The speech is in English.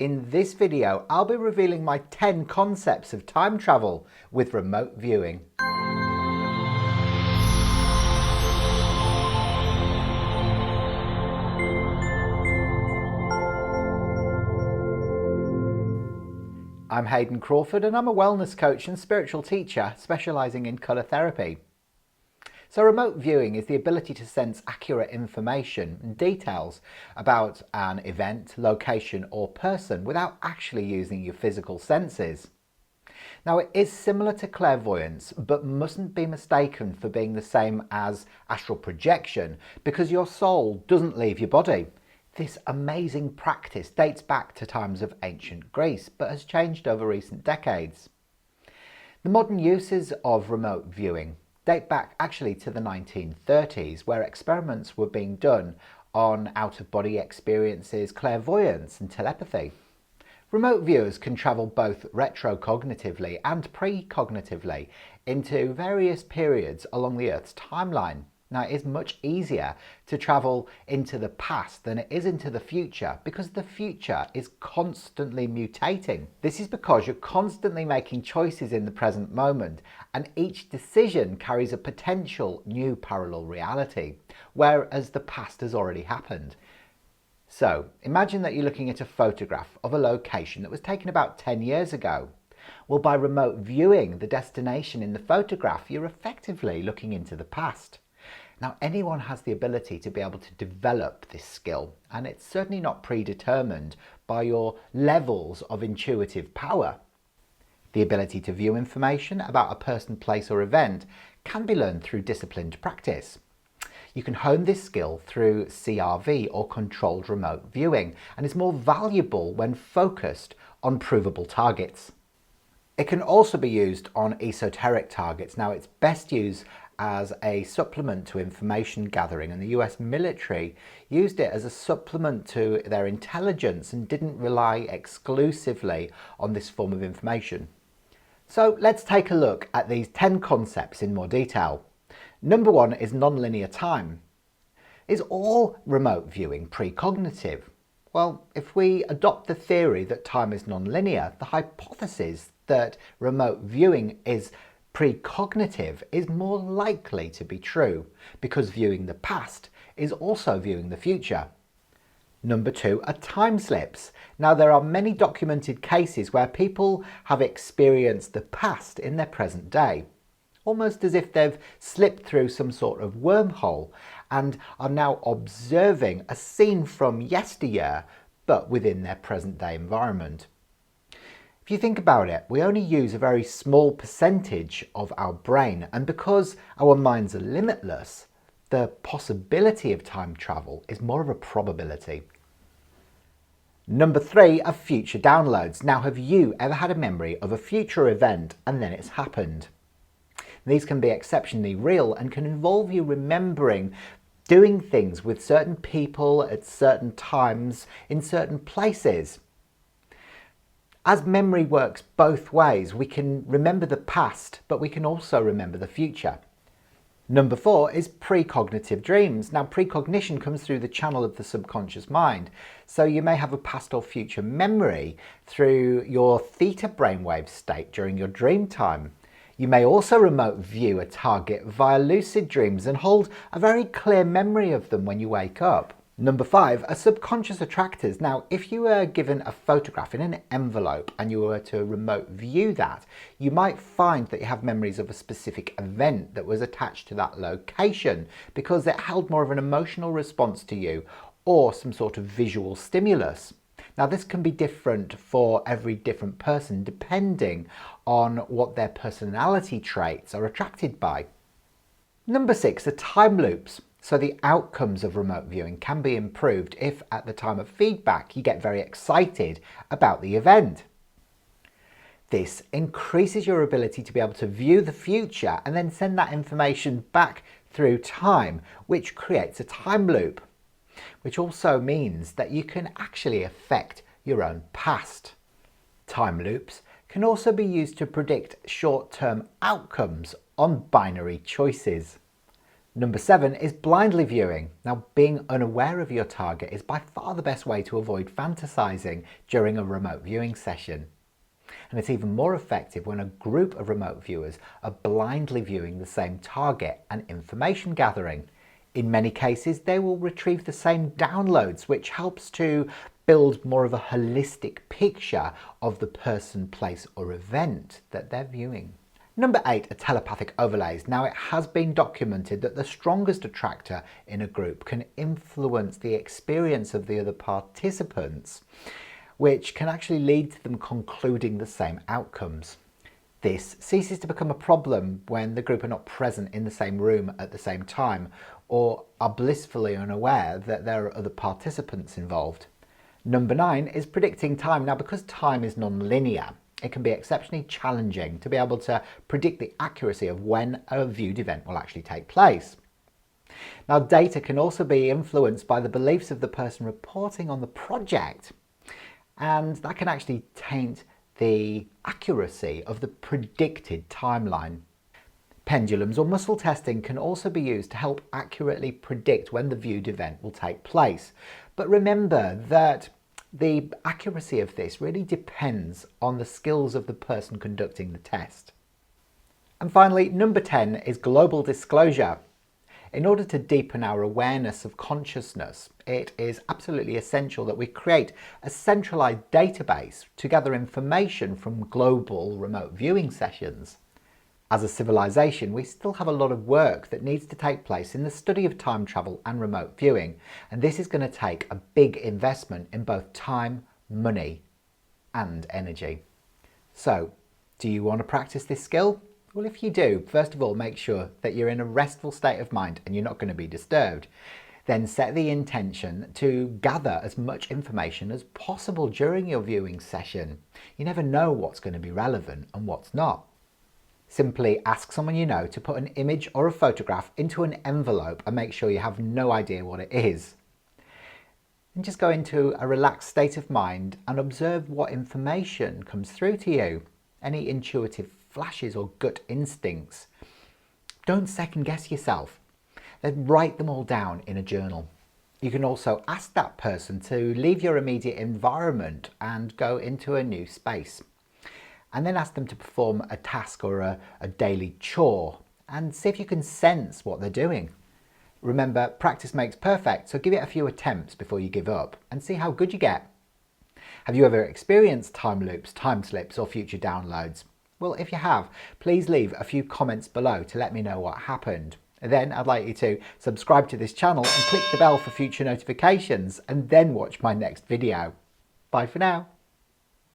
In this video, I'll be revealing my 10 concepts of time travel with remote viewing. I'm Hayden Crawford and I'm a wellness coach and spiritual teacher specialising in colour therapy. So remote viewing is the ability to sense accurate information and details about an event, location or person without actually using your physical senses. Now it is similar to clairvoyance but mustn't be mistaken for being the same as astral projection because your soul doesn't leave your body. This amazing practice dates back to times of ancient Greece but has changed over recent decades. The modern uses of remote viewing date back actually to the 1930s, where experiments were being done on out-of-body experiences, clairvoyance and telepathy. Remote viewers can travel both retro-cognitively and pre-cognitively into various periods along the Earth's timeline. Now, it is much easier to travel into the past than it is into the future because the future is constantly mutating. This is because you're constantly making choices in the present moment, and each decision carries a potential new parallel reality, whereas the past has already happened. So, imagine that you're looking at a photograph of a location that was taken about 10 years ago. Well, by remote viewing the destination in the photograph, you're effectively looking into the past. Now, anyone has the ability to be able to develop this skill, and it's certainly not predetermined by your levels of intuitive power. The ability to view information about a person, place or event can be learned through disciplined practice. You can hone this skill through CRV or controlled remote viewing, and is more valuable when focused on provable targets. It can also be used on esoteric targets. Now, it's best used as a supplement to information gathering, and the US military used it as a supplement to their intelligence and didn't rely exclusively on this form of information. So let's take a look at these 10 concepts in more detail. Number 1 is nonlinear time. Is all remote viewing precognitive? Well, if we adopt the theory that time is nonlinear, the hypothesis that remote viewing is precognitive is more likely to be true, because viewing the past is also viewing the future. Number 2 are time slips. Now, there are many documented cases where people have experienced the past in their present day, almost as if they've slipped through some sort of wormhole and are now observing a scene from yesteryear but within their present day environment. If you think about it, we only use a very small percentage of our brain, and because our minds are limitless, the possibility of time travel is more of a probability. Number 3 are future downloads. Now, have you ever had a memory of a future event and then it's happened? These can be exceptionally real and can involve you remembering doing things with certain people at certain times in certain places. As memory works both ways, we can remember the past, but we can also remember the future. Number 4 is precognitive dreams. Now, precognition comes through the channel of the subconscious mind, so you may have a past or future memory through your theta brainwave state during your dream time. You may also remote view a target via lucid dreams and hold a very clear memory of them when you wake up. Number 5 are subconscious attractors. Now, if you were given a photograph in an envelope and you were to remote view that, you might find that you have memories of a specific event that was attached to that location because it held more of an emotional response to you or some sort of visual stimulus. Now, this can be different for every different person depending on what their personality traits are attracted by. Number 6 are time loops. So the outcomes of remote viewing can be improved if at the time of feedback you get very excited about the event. This increases your ability to be able to view the future and then send that information back through time, which creates a time loop, which also means that you can actually affect your own past. Time loops can also be used to predict short-term outcomes on binary choices. Number 7 is blindly viewing. Now, being unaware of your target is by far the best way to avoid fantasizing during a remote viewing session. And it's even more effective when a group of remote viewers are blindly viewing the same target and information gathering. In many cases, they will retrieve the same downloads, which helps to build more of a holistic picture of the person, place, or event that they're viewing. Number 8 are telepathic overlays. Now, it has been documented that the strongest attractor in a group can influence the experience of the other participants, which can actually lead to them concluding the same outcomes. This ceases to become a problem when the group are not present in the same room at the same time or are blissfully unaware that there are other participants involved. Number 9 is predicting time. Now, because time is non-linear, it can be exceptionally challenging to be able to predict the accuracy of when a viewed event will actually take place. Now, data can also be influenced by the beliefs of the person reporting on the project, and that can actually taint the accuracy of the predicted timeline. Pendulums or muscle testing can also be used to help accurately predict when the viewed event will take place. But remember that the accuracy of this really depends on the skills of the person conducting the test. And finally, number 10 is global disclosure. In order to deepen our awareness of consciousness, it is absolutely essential that we create a centralized database to gather information from global remote viewing sessions. As a civilization, we still have a lot of work that needs to take place in the study of time travel and remote viewing, and this is going to take a big investment in both time, money, and energy. So, do you want to practice this skill? Well, if you do, first of all, make sure that you're in a restful state of mind and you're not going to be disturbed. Then set the intention to gather as much information as possible during your viewing session. You never know what's going to be relevant and what's not. Simply ask someone you know to put an image or a photograph into an envelope and make sure you have no idea what it is. And just go into a relaxed state of mind and observe what information comes through to you. Any intuitive flashes or gut instincts. Don't second guess yourself. Then write them all down in a journal. You can also ask that person to leave your immediate environment and go into a new space. And then ask them to perform a task or a daily chore and see if you can sense what they're doing. Remember, practice makes perfect, so give it a few attempts before you give up and see how good you get. Have you ever experienced time loops, time slips, or future downloads? Well, if you have, please leave a few comments below to let me know what happened. Then I'd like you to subscribe to this channel and click the bell for future notifications and then watch my next video. Bye for now.